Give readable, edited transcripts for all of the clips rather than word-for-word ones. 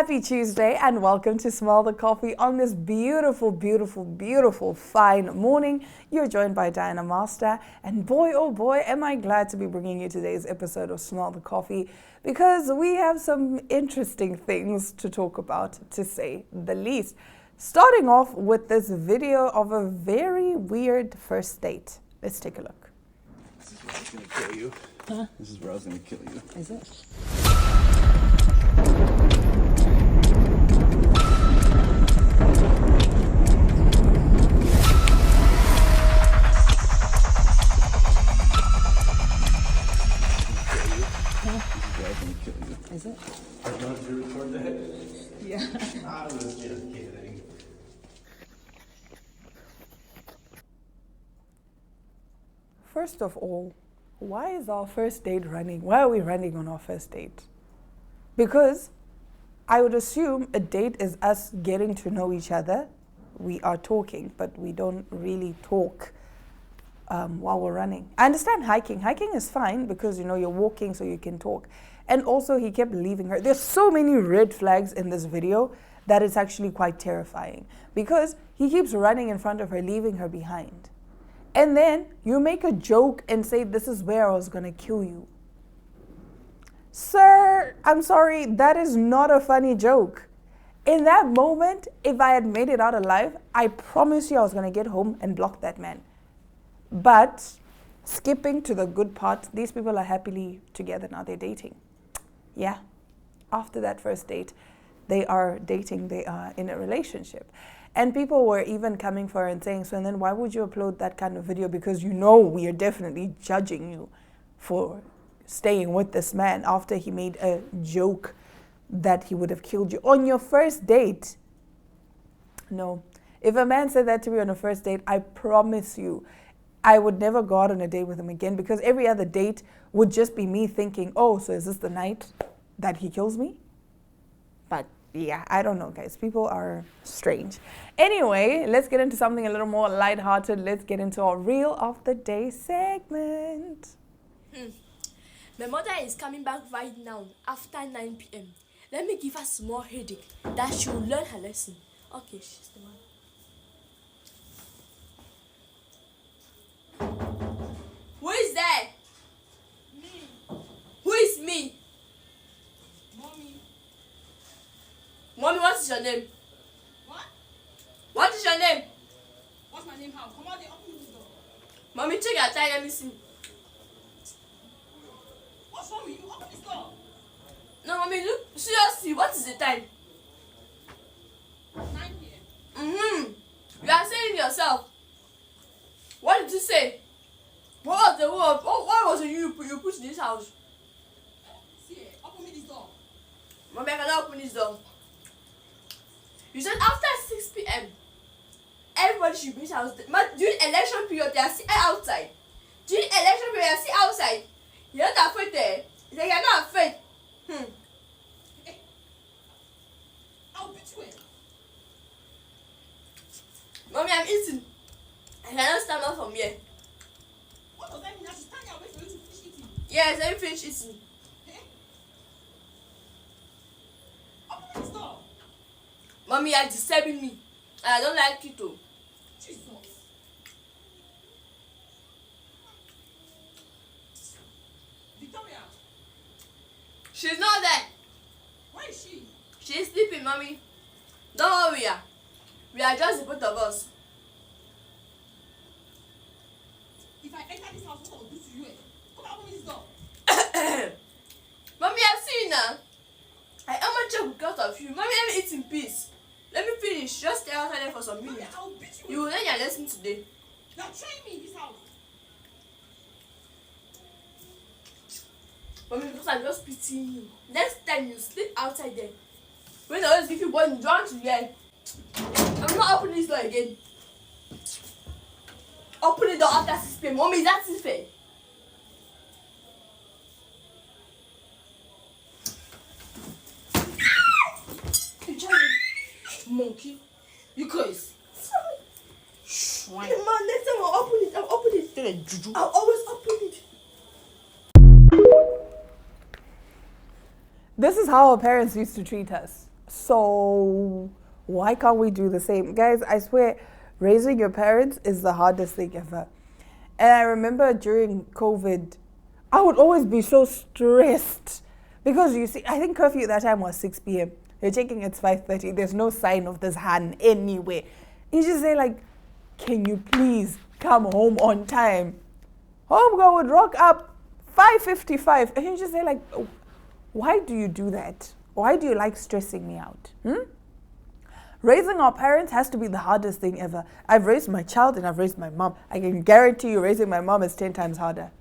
Happy Tuesday and welcome to Smell the Coffee on this beautiful, beautiful, beautiful, fine morning. You're joined by Diana Master, and boy, oh boy, am I glad to be bringing you today's episode of Smell the Coffee because we have some interesting things to talk about, to say the least. Starting off with this video of a very weird first date. Let's take a look. This is where I was going to kill you. Huh? This is where I was going to kill you. Is it? Is it? I don't know if you record that. Yeah. I was just kidding. First of all, why is our first date running? Why are we running on our first date? Because I would assume a date is us getting to know each other. We are talking, but we don't really talk while we're running. I understand hiking. Hiking is fine because, you're walking so you can talk. And also he kept leaving her. There's so many red flags in this video that it's actually quite terrifying because he keeps running in front of her, leaving her behind. And then you make a joke and say, this is where I was going to kill you. Sir, I'm sorry, that is not a funny joke. In that moment, if I had made it out alive, I promise you I was going to get home and block that man. But skipping to the good part, these people are happily together now. They're dating. Yeah. After that first date, they are dating. They are in a relationship. And people were even coming for her and saying, so and then why would you upload that kind of video? Because we are definitely judging you for staying with this man after he made a joke that he would have killed you on your first date. No. If a man said that to me on a first date, I promise you, I would never go out on a date with him again because every other date would just be me thinking, oh, so is this the night that he kills me? But yeah, I don't know, guys. People are strange. Anyway, let's get into something a little more lighthearted. Let's get into our Reel of the Day segment. My mother is coming back right now after 9 p.m. Let me give her small headache that she will learn her lesson. Okay, she's the one. Who is there? Me. Who is me? Mommy. Mommy, what is your name? What? What is your name? What's my name? How? Come on, they open this door. Mommy, check your time. Let me see. What's wrong with you? Open this door. No, Mommy, look. Seriously, what is the time? 9 p.m. You are saying yourself. What did you say? What was the word? What was it you put in this house? See, open me this door. Mommy, I cannot open this door. You said after 6 p.m. everybody should be house. During election period, they are still outside. During election period, they are still outside. You're not afraid there. They are not afraid. Hey. I'll beat you. Mommy, I'm eating. I cannot stand up from here. What does that mean? I should stand here and wait for you to finish eating. Yes, let me finish eating. Hey. Open this door. Mommy, you are disturbing me. And I don't like it too. Jesus. Victoria, She's not there. where is she? She's sleeping, Mommy. Don't worry. We are just the both of us. If I enter this house, what I'll do to you? Come and open me this door. Mommy, I've seen now. I am check because of you. Mommy, let me eat in peace. Let me finish. Just stay outside there for some Mommy, minutes. I'll beat you. You will learn your lesson today. You're trying me in this house. Mommy, because I'm just pitying you. Next time you sleep outside there. When I always give you one, you don't want to learn. I'm not opening this door again. Open the door after 6 p.m. Mommy, is that fair? Monkey. You guys. Swine. Man, next time I'll open it. I'll open it. I'll always open it. This is how our parents used to treat us. So why can't we do the same? Guys, I swear, raising your parents is the hardest thing ever. And I remember during COVID, I would always be so stressed because you see, I think curfew at that time was 6 p.m. You're checking it's 5:30. There's no sign of this hand anywhere. You just say like, can you please come home on time? Homegirl would rock up 5:55. And you just say like, oh, why do you do that? Why do you like stressing me out? Raising our parents has to be the hardest thing ever. I've raised my child and I've raised my mom. I can guarantee you raising my mom is 10 times harder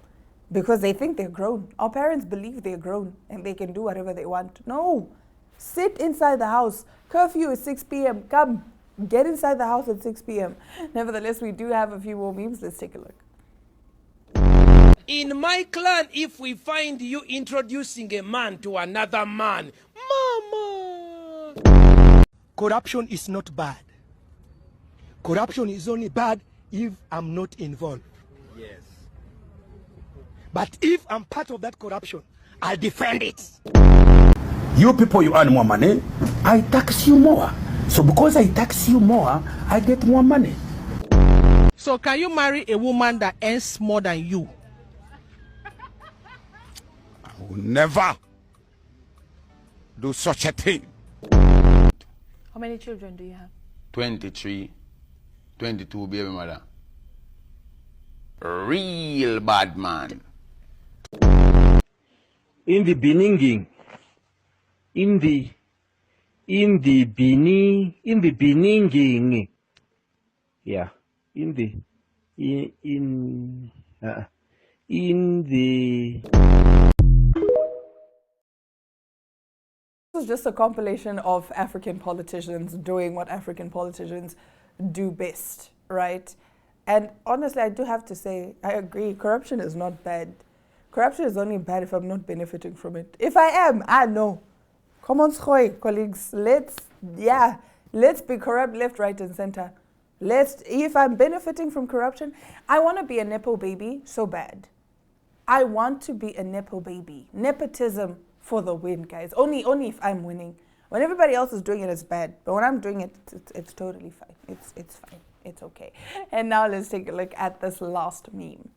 because they think they're grown. Our parents believe they're grown and they can do whatever they want. No, sit inside the house. Curfew is 6 p.m. Come, get inside the house at 6 p.m. Nevertheless, we do have a few more memes. Let's take a look. In my clan, if we find you introducing a man to another man, mama! Corruption is not bad. Corruption is only bad if I'm not involved. Yes. But if I'm part of that corruption, I'll defend it. You people, you earn more money, I tax you more. So because I tax you more, I get more money. So can you marry a woman that earns more than you? I will never do such a thing. How many children do you have? 23, 22 baby mother. Real bad man. In the beginning, in the beginning, yeah, in the. This is just a compilation of African politicians doing what African politicians do best, right? And honestly, I do have to say, I agree, corruption is not bad. Corruption is only bad if I'm not benefiting from it. If I am, I know. Come on, schoy, colleagues, let's be corrupt left, right, and center. If I'm benefiting from corruption, I want to be a Nepo baby so bad. I want to be a Nepo baby. Nepotism for the win, guys. Only if I'm winning. When everybody else is doing it, it's bad. But when I'm doing it, it's totally fine. It's fine. It's okay. And now let's take a look at this last meme.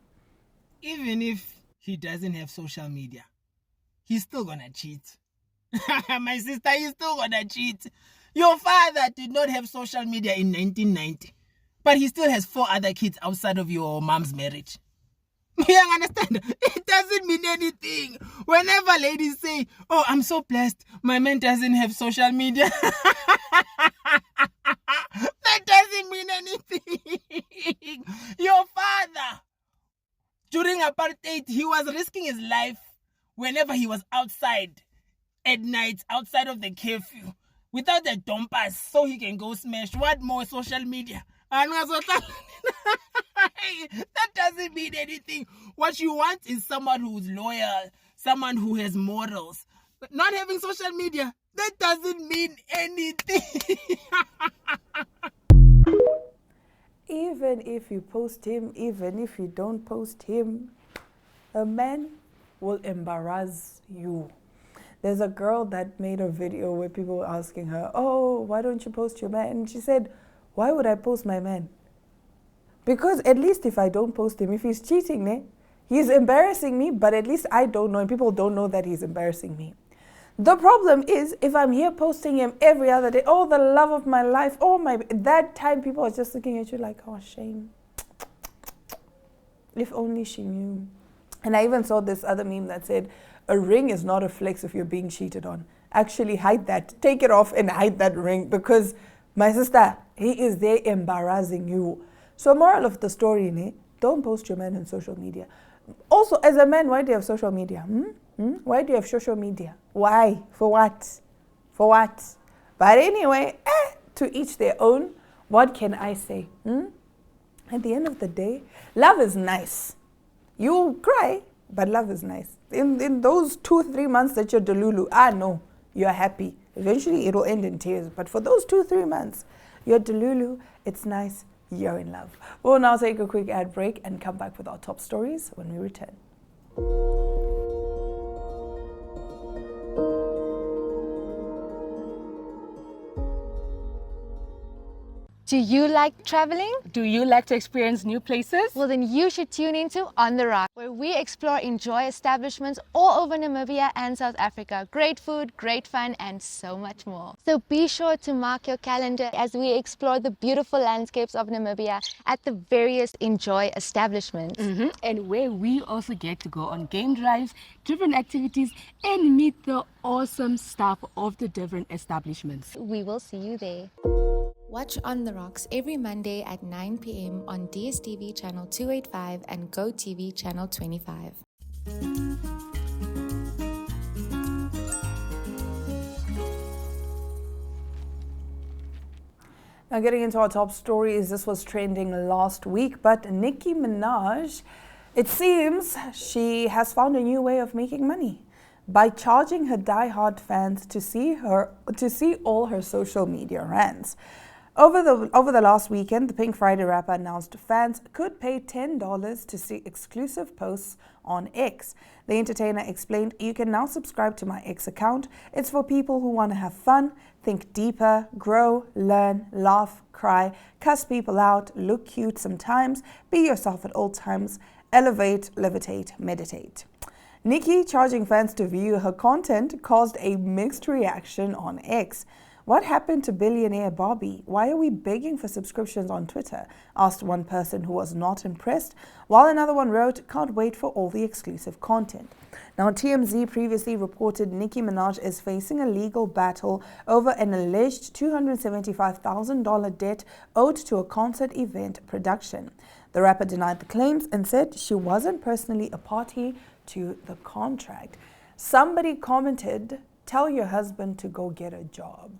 Even if he doesn't have social media, he's still gonna cheat. My sister, he's still gonna cheat. Your father did not have social media in 1990, but he still has 4 other kids outside of your mom's marriage. You understand? It doesn't mean anything. Whenever ladies say, oh, I'm so blessed, my man doesn't have social media. That doesn't mean anything. Your father, during apartheid, he was risking his life whenever he was outside at night, outside of the curfew, without the dumpers, so he can go smash. What more social media? That doesn't mean anything. What you want is someone who's loyal, someone who has morals. But not having social media, that doesn't mean anything. Even if you post him, even if you don't post him, a man will embarrass you. There's a girl that made a video where people were asking her, oh, why don't you post your man? And she said, why would I post my man? Because at least if I don't post him, if he's cheating, he's embarrassing me, but at least I don't know, and people don't know that he's embarrassing me. The problem is, if I'm here posting him every other day, oh, the love of my life, that time people are just looking at you like, oh, shame. If only she knew. And I even saw this other meme that said, a ring is not a flex if you're being cheated on. Actually hide that. Take it off and hide that ring, because my sister, he is there embarrassing you. So moral of the story, don't post your man on social media. Also, as a man, why do you have social media? Why do you have social media? Why? For what? For what? But anyway, to each their own. What can I say? At the end of the day, love is nice. You cry, but love is nice. In those 2-3 months that you're delulu, no, you're happy. Eventually, it'll end in tears. But for those 2-3 months, you're delulu, it's nice, you're in love. We'll now take a quick ad break and come back with our top stories when we return. Do you like traveling? Do you like to experience new places? Well, then you should tune into On the Rock, where we explore enjoy establishments all over Namibia and South Africa. Great food, great fun, and so much more. So be sure to mark your calendar as we explore the beautiful landscapes of Namibia at the various enjoy establishments. And where we also get to go on game drives, different activities, and meet the awesome staff of the different establishments. We will see you there. Watch On the Rocks every Monday at 9 p.m. on DSTV channel 285 and GoTV channel 25. Now, getting into our top stories, this was trending last week, but Nicki Minaj, it seems she has found a new way of making money by charging her die-hard fans to see all her social media rants. Over the last weekend, the Pink Friday rapper announced fans could pay $10 to see exclusive posts on X. The entertainer explained, "You can now subscribe to my X account. It's for people who want to have fun, think deeper, grow, learn, laugh, cry, cuss people out, look cute sometimes, be yourself at all times, elevate, levitate, meditate." Nicki charging fans to view her content caused a mixed reaction on X. "What happened to billionaire Barbie? Why are we begging for subscriptions on Twitter?" asked one person who was not impressed, while another one wrote, "Can't wait for all the exclusive content." Now, TMZ previously reported Nicki Minaj is facing a legal battle over an alleged $275,000 debt owed to a concert event production. The rapper denied the claims and said she wasn't personally a party to the contract. Somebody commented, "Tell your husband to go get a job."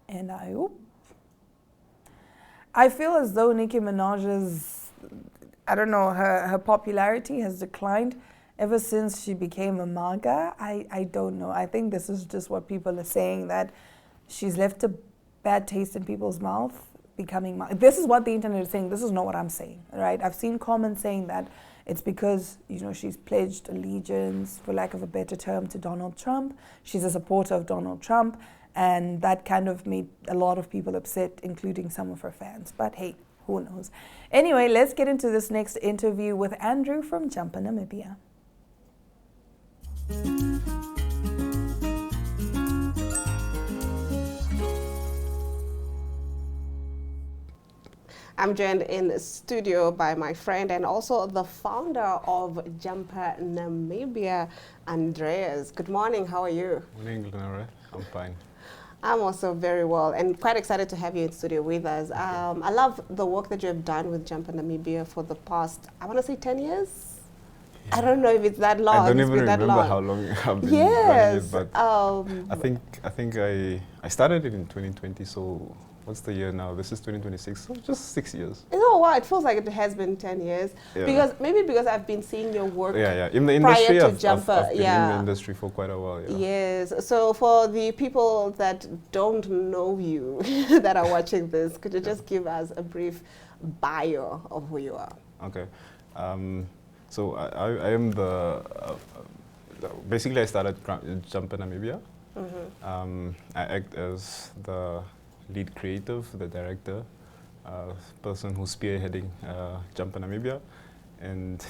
And I feel as though Nicki Minaj's, her popularity has declined ever since she became a MAGA. I don't know. I think this is just what people are saying, that she's left a bad taste in people's mouth becoming MAGA. This is what the internet is saying. This is not what I'm saying, right? I've seen comments saying that it's because, she's pledged allegiance, for lack of a better term, to Donald Trump. She's a supporter of Donald Trump. And that kind of made a lot of people upset, including some of her fans. But hey, who knows? Anyway, let's get into this next interview with Andrew from Jumper Namibia. I'm joined in the studio by my friend and also the founder of Jumper Namibia, Andreas. Good morning, how are you? Morning, Glenora. I'm fine. I'm also very well and quite excited to have you in studio with us. I love the work that you have done with Jumper Namibia for the past, I want to say 10 years? Yeah. I don't know if it's that long. I don't even remember how long I've been running it, but I think I started it in 2020, so what's the year now? This is 2026, so just 6 years. Oh wow, it feels like it has been 10 years. Yeah. Because I've been seeing your work in the industry, prior to Jumper. I've been in the industry for quite a while. Yeah. Yes, so for the people that don't know you, that are watching this, could you just give us a brief bio of who you are? Okay, so I am basically I started Jumper Namibia. I act as the lead creative, the director, person who's spearheading Jumper Namibia, and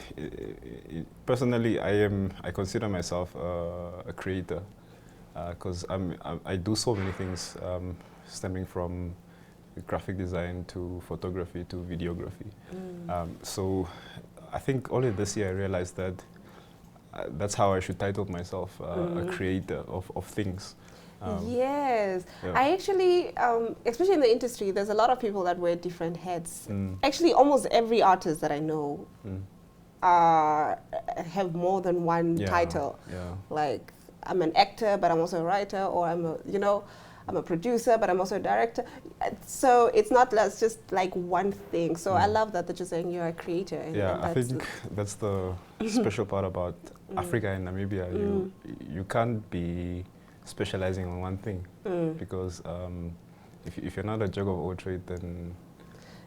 personally, I consider myself a creator because I do so many things, stemming from graphic design to photography to videography. So I think only this year I realized that that's how I should title myself, a creator of things. Yes, I actually, especially in the industry, there's a lot of people that wear different hats. Actually, almost every artist that I know have more than one title. Like, I'm an actor, but I'm also a writer, or I'm a producer, but I'm also a director. So it's not just like one thing. So I love that you're saying you're a creator. And I think that's the special part about Africa and Namibia. You can't be specializing on one thing because if you're not a jack of all trades, then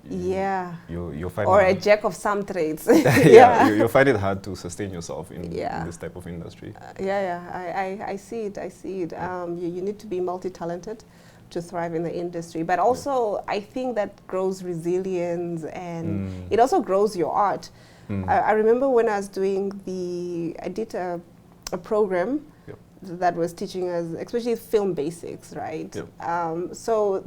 you'll find or a jack of some trades. You'll find it hard to sustain yourself in this type of industry. I see it. You need to be multi-talented to thrive in the industry. But also, I think that grows resilience, and it also grows your art. I remember when I was doing I did a program that was teaching us, especially film basics, right? So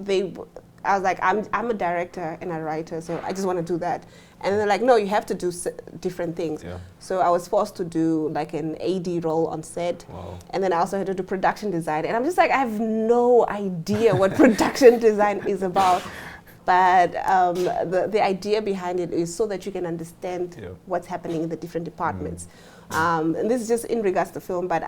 I was like, I'm a director and a writer, so I just want to do that. And they're like, no, you have to do different things. So I was forced to do like an AD role on set. And then I also had to do production design. And I'm just like, I have no idea what production design is about. But the idea behind it is so that you can understand what's happening in the different departments. And this is just in regards to film, but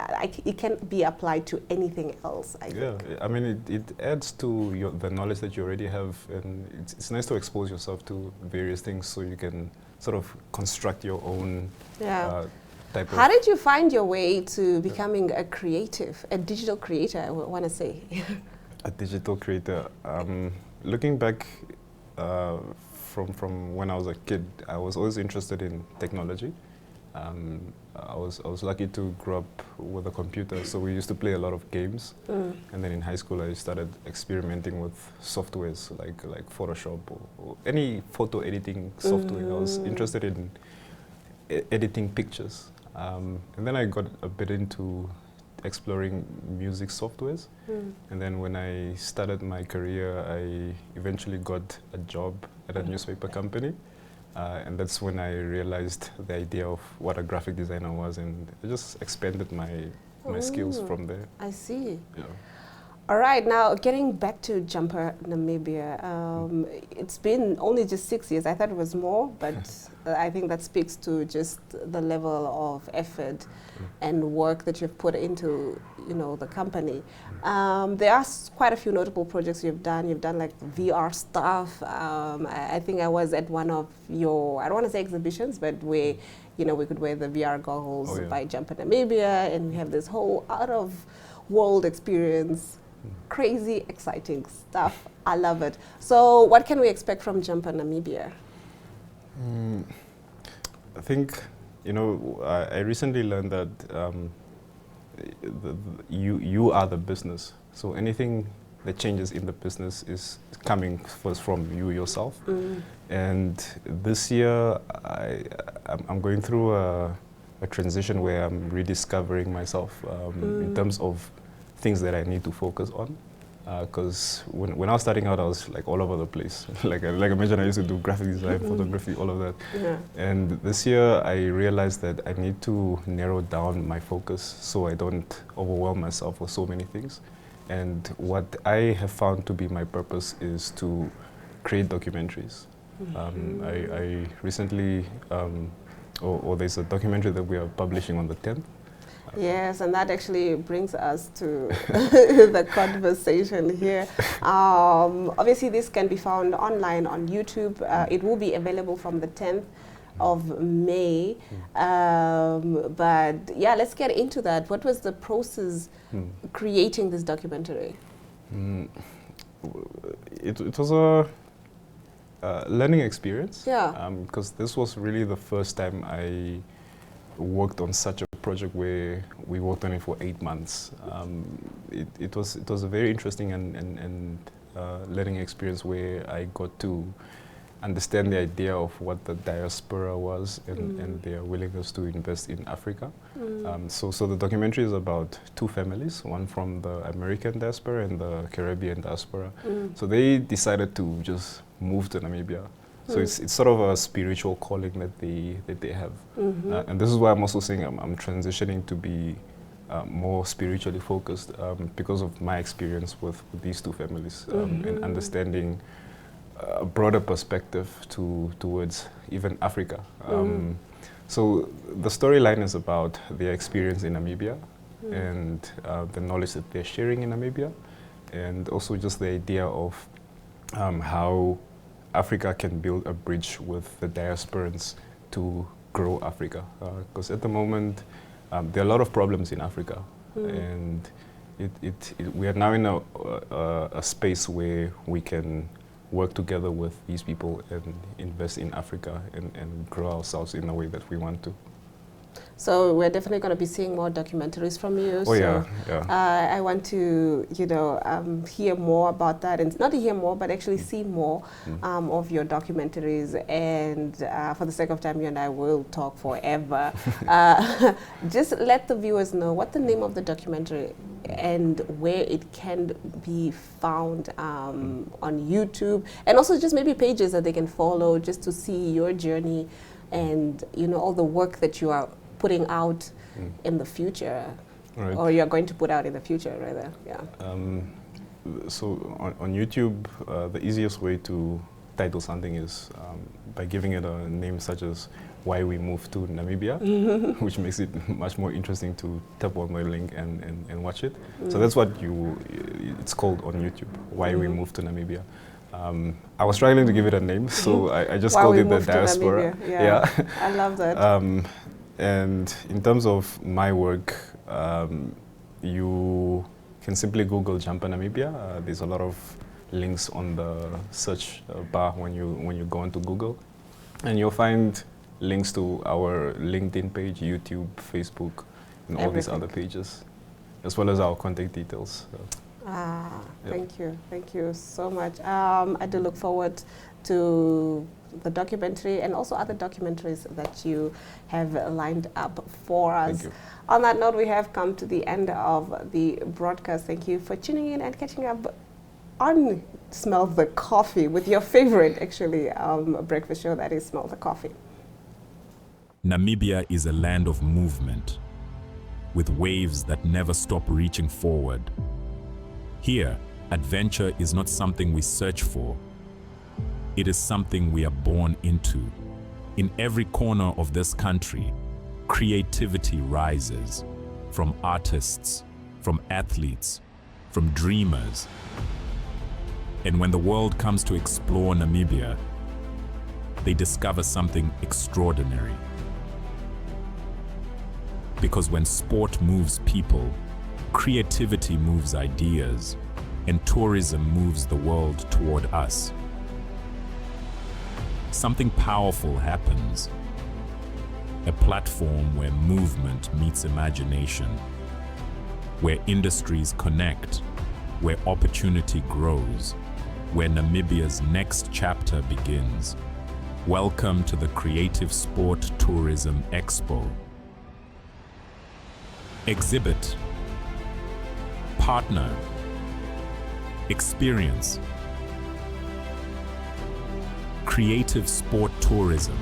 it can be applied to anything else, I think. I mean, it adds to the knowledge that you already have, and it's nice to expose yourself to various things so you can sort of construct your own type of... How did you find your way to becoming a creative, a digital creator, I want to say? A digital creator. Looking back from when I was a kid, I was always interested in technology. I was lucky to grow up with a computer, so we used to play a lot of games. And then in high school, I started experimenting with softwares like Photoshop or any photo editing software. I was interested in editing pictures. And then I got a bit into exploring music softwares. And then when I started my career, I eventually got a job at a newspaper company. And that's when I realized the idea of what a graphic designer was, and I just expanded my skills from there. I see. All right, now getting back to Jumper Namibia, it's been only just 6 years. I thought it was more, but I think that speaks to just the level of effort and work that you've put into, the company. There are quite a few notable projects you've done. You've done like VR stuff. I think I was at one of your, I don't want to say exhibitions, but where, we could wear the VR goggles by Jumper Namibia, and we have this whole out-of-world experience. Crazy, exciting stuff. I love it. So what can we expect from Jumper Namibia? I think, I recently learned that you are the business. So anything that changes in the business is coming first from you yourself. And this year, I'm going through a transition where I'm rediscovering myself in terms of things that I need to focus on, because when I was starting out, I was like all over the place. like I mentioned, I used to do graphic design, photography, all of that. And this year, I realized that I need to narrow down my focus so I don't overwhelm myself with so many things. And what I have found to be my purpose is to create documentaries. I recently, or there's a documentary that we are publishing on the 10th. Yes, and that actually brings us to the conversation here. Obviously, this can be found online on YouTube. It will be available from the 10th of May. But yeah, let's get into that. What was the process creating this documentary? It was a learning experience. Yeah. Because this was really the first time I worked on such a project where we worked on it for 8 months. It was a very interesting and learning experience where I got to understand the idea of what the diaspora was and their willingness to invest in Africa. So the documentary is about 2 families, one from the American diaspora and the Caribbean diaspora. So they decided to just move to Namibia. So it's sort of a spiritual calling that they have. And this is why I'm also saying I'm transitioning to be more spiritually focused because of my experience with these 2 families and understanding a broader perspective towards even Africa. So the storyline is about their experience in Namibia and the knowledge that they're sharing in Namibia, and also just the idea of how Africa can build a bridge with the diasporans to grow Africa. Because at the moment, there are a lot of problems in Africa. And we are now in a space where we can work together with these people and invest in Africa and grow ourselves in the way that we want to. So we're definitely going to be seeing more documentaries from you. Oh, so yeah. I want to, hear more about that, and not to hear more, but actually see more of your documentaries. And for the sake of time, you and I will talk forever. Just let the viewers know what the name of the documentary and where it can be found on YouTube, and also just maybe pages that they can follow just to see your journey and all the work that you are putting out in the future, right. or you're going to put out in the future, rather. Yeah. So on YouTube, the easiest way to title something is by giving it a name such as Why We Moved to Namibia, which makes it much more interesting to tap on the link and watch it. So that's what it's called on YouTube, Why We Moved to Namibia. I was struggling to give it a name, so I just called it The Diaspora. Yeah. I love that. And in terms of my work, you can simply Google Jumper Namibia. There's a lot of links on the search bar when you go into Google, and you'll find links to our LinkedIn page, YouTube, Facebook, and all these other pages, as well as our contact details. Thank you so much. I do look forward to the documentary and also other documentaries that you have lined up for us. Thank you. On that note, we have come to the end of the broadcast. Thank you for tuning in and catching up on Smell the Coffee with your favorite, breakfast show, that is Smell the Coffee. Namibia is a land of movement, with waves that never stop reaching forward. Here, adventure is not something we search for. It is something we are born into. In every corner of this country, creativity rises, from artists, from athletes, from dreamers. And when the world comes to explore Namibia, they discover something extraordinary. Because when sport moves people, creativity moves ideas, and tourism moves the world toward us. Something powerful happens. A platform where movement meets imagination, where industries connect, where opportunity grows, where Namibia's next chapter begins. Welcome to the Creative Sport Tourism Expo. Exhibit, partner, experience. Creative Sport Tourism.